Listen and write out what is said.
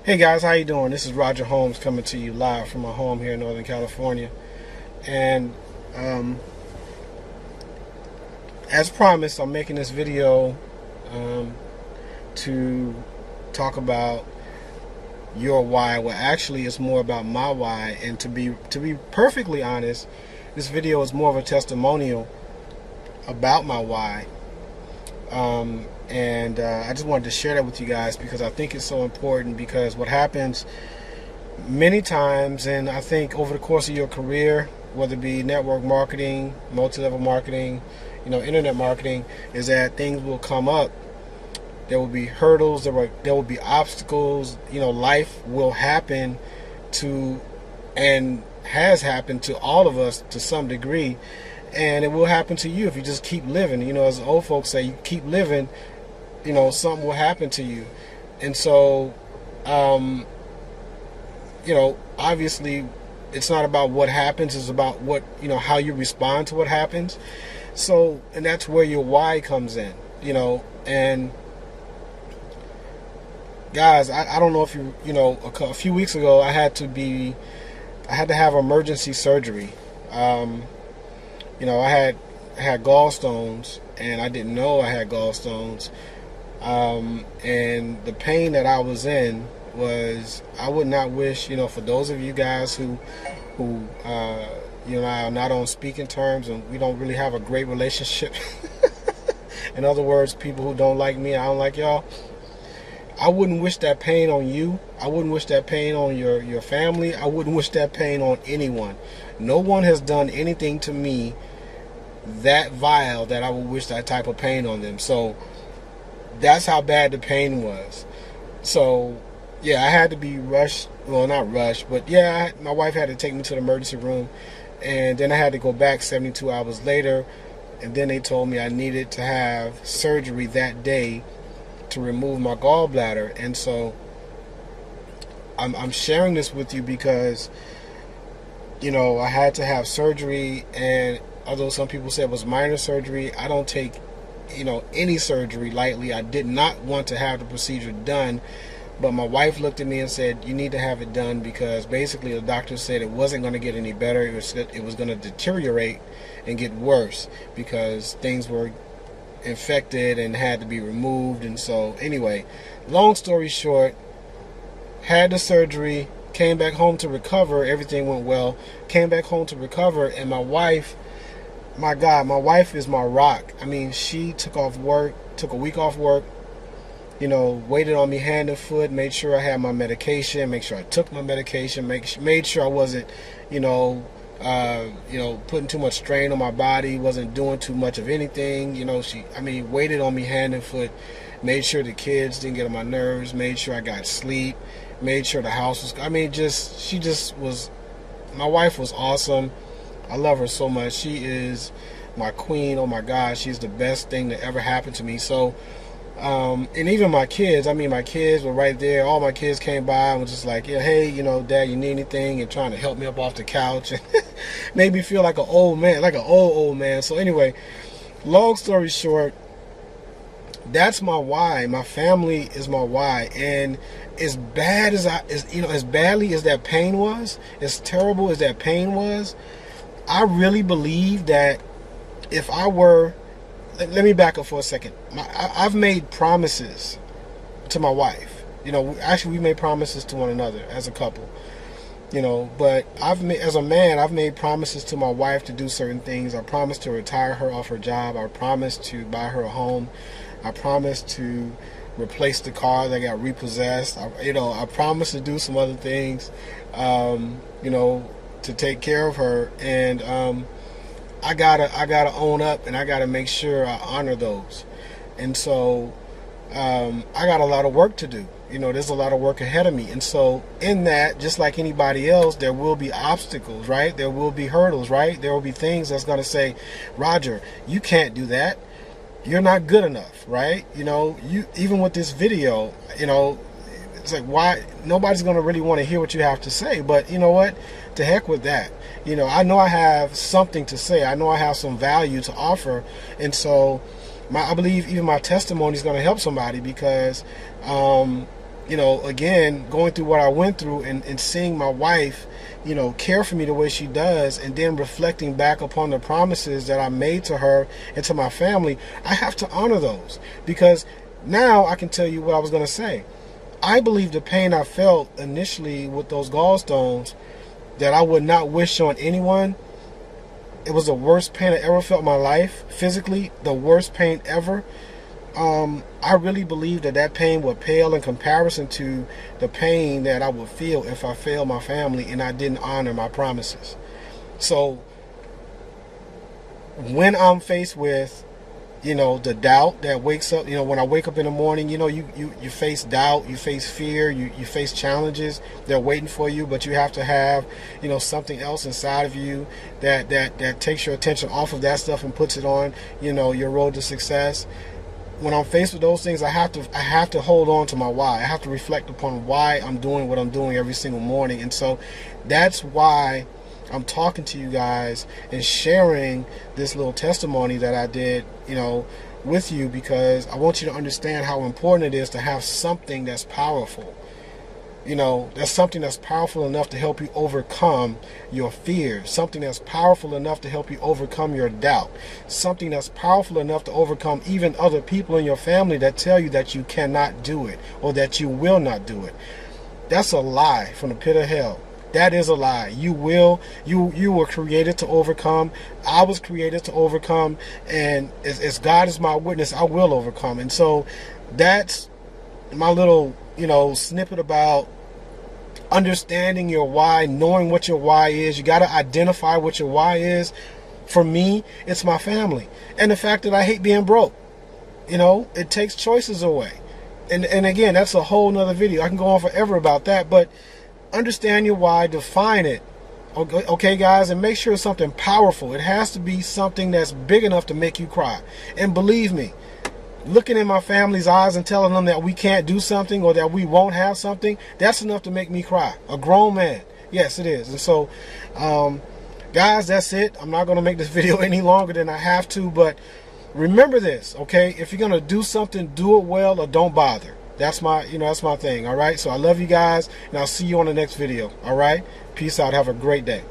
Hey guys, how you doing? This is Roger Holmes coming to you live from my home here in Northern California. And as promised, I'm making this video to talk about your why. Well, actually, it's more about my why. And to be perfectly honest, this video is more of a testimonial about my why. I just wanted to share that with you guys because I think it's so important, because what happens many times, and I think over the course of your career, whether it be network marketing, multi-level marketing, internet marketing, is that things will come up. There will be hurdles, there will be obstacles, life will happen to, and has happened to all of us to some degree. And it will happen to you if you just keep living. As old folks say, you keep living, something will happen to you. And so, obviously, it's not about what happens, it's about what, how you respond to what happens. So, and that's where your why comes in, and guys, I don't know if a few weeks ago, I had to have emergency surgery. I had gallstones, and I didn't know I had gallstones. And the pain that I was in was, I would not wish, for those of you guys who are not on speaking terms, and we don't really have a great relationship. In other words, people who don't like me, I don't like y'all. I wouldn't wish that pain on you. I wouldn't wish that pain on your family. I wouldn't wish that pain on anyone. No one has done anything to me that vile that I would wish that type of pain on them. So that's how bad the pain was. So yeah, I had to be rushed. Well, not rushed, but yeah, my wife had to take me to the emergency room, and then I had to go back 72 hours later, and then they told me I needed to have surgery that day to remove my gallbladder. And so I'm sharing this with you because I had to have surgery, and although some people said it was minor surgery, I don't take any surgery lightly. I did not want to have the procedure done, but my wife looked at me and said, you need to have it done, because basically the doctor said it wasn't going to get any better. It was going to deteriorate and get worse because things were infected and had to be removed. And so anyway, long story short, had the surgery, came back home to recover. Everything went well. Came back home to recover, and my wife, my God, my wife is my rock. I mean, she took a week off work, waited on me hand and foot, made sure I had my medication, make sure I took my medication, made sure I wasn't, putting too much strain on my body, wasn't doing too much of anything. She waited on me hand and foot, made sure the kids didn't get on my nerves, made sure I got sleep, made sure the house was, my wife was awesome. I love her so much. She is my queen. Oh my God, she's the best thing that ever happened to me. So, and even my kids, my kids were right there. All my kids came by and was just like, yeah, hey, Dad, you need anything? And trying to help me up off the couch and made me feel like an old man, like an old man. So anyway, long story short, that's my why. My family is my why. And as bad as as badly as that pain was, as terrible as that pain was, I really believe that if I were, let me back up for a second. I've made promises to my wife. Actually, we made promises to one another as a couple. But as a man, I've made promises to my wife to do certain things. I promised to retire her off her job. I promised to buy her a home. I promised to replace the car that got repossessed. I promised to do some other things, to take care of her. And I gotta own up, and I gotta make sure I honor those. And so I got a lot of work to do. There's a lot of work ahead of me. And so in that, just like anybody else, there will be obstacles, right? There will be hurdles, right? There will be things that's going to say, Roger, you can't do that. You're not good enough, right? You, even with this video, it's like, why? Nobody's going to really want to hear what you have to say. But you know what? To heck with that. I know I have something to say. I know I have some value to offer. And so I believe even my testimony is going to help somebody, because you know, again, going through what I went through and seeing my wife, you know, care for me the way she does, and then reflecting back upon the promises that I made to her and to my family, I have to honor those. Because now I can tell you what I was going to say. I believe the pain I felt initially with those gallstones that I would not wish on anyone, it was the worst pain I ever felt in my life, physically, the worst pain ever. I really believe that that pain would pale in comparison to the pain that I would feel if I failed my family and I didn't honor my promises. So when I'm faced with, you know, the doubt that wakes up, you know, when I wake up in the morning, you know, you face doubt, you face fear, you face challenges. They're waiting for you, but you have to have, you know, something else inside of you that takes your attention off of that stuff and puts it on, you know, your road to success. When I'm faced with those things, I have to hold on to my why. I have to reflect upon why I'm doing what I'm doing every single morning. And so that's why I'm talking to you guys and sharing this little testimony that I did, you know, with you, because I want you to understand how important it is to have something that's powerful. You know, that's something that's powerful enough to help you overcome your fear. Something that's powerful enough to help you overcome your doubt. Something that's powerful enough to overcome even other people in your family that tell you that you cannot do it or that you will not do it. That's a lie from the pit of hell. That is a lie. You were created to overcome. I was created to overcome. And as God is my witness, I will overcome. And so that's my little, you know, snippet about understanding your why, knowing what your why is. You got to identify what your why is. For me, it's my family and the fact that I hate being broke. You know, it takes choices away. And again, that's a whole nother video. I can go on forever about that, but understand your why, define it. Okay, guys, and make sure it's something powerful. It has to be something that's big enough to make you cry. And believe me, looking in my family's eyes and telling them that we can't do something or that we won't have something, that's enough to make me cry. A grown man. Yes, it is. And so, guys, that's it. I'm not going to make this video any longer than I have to, but remember this, okay? If you're going to do something, do it well or don't bother. That's my, you know, that's my thing, all right? So I love you guys, and I'll see you on the next video, all right? Peace out. Have a great day.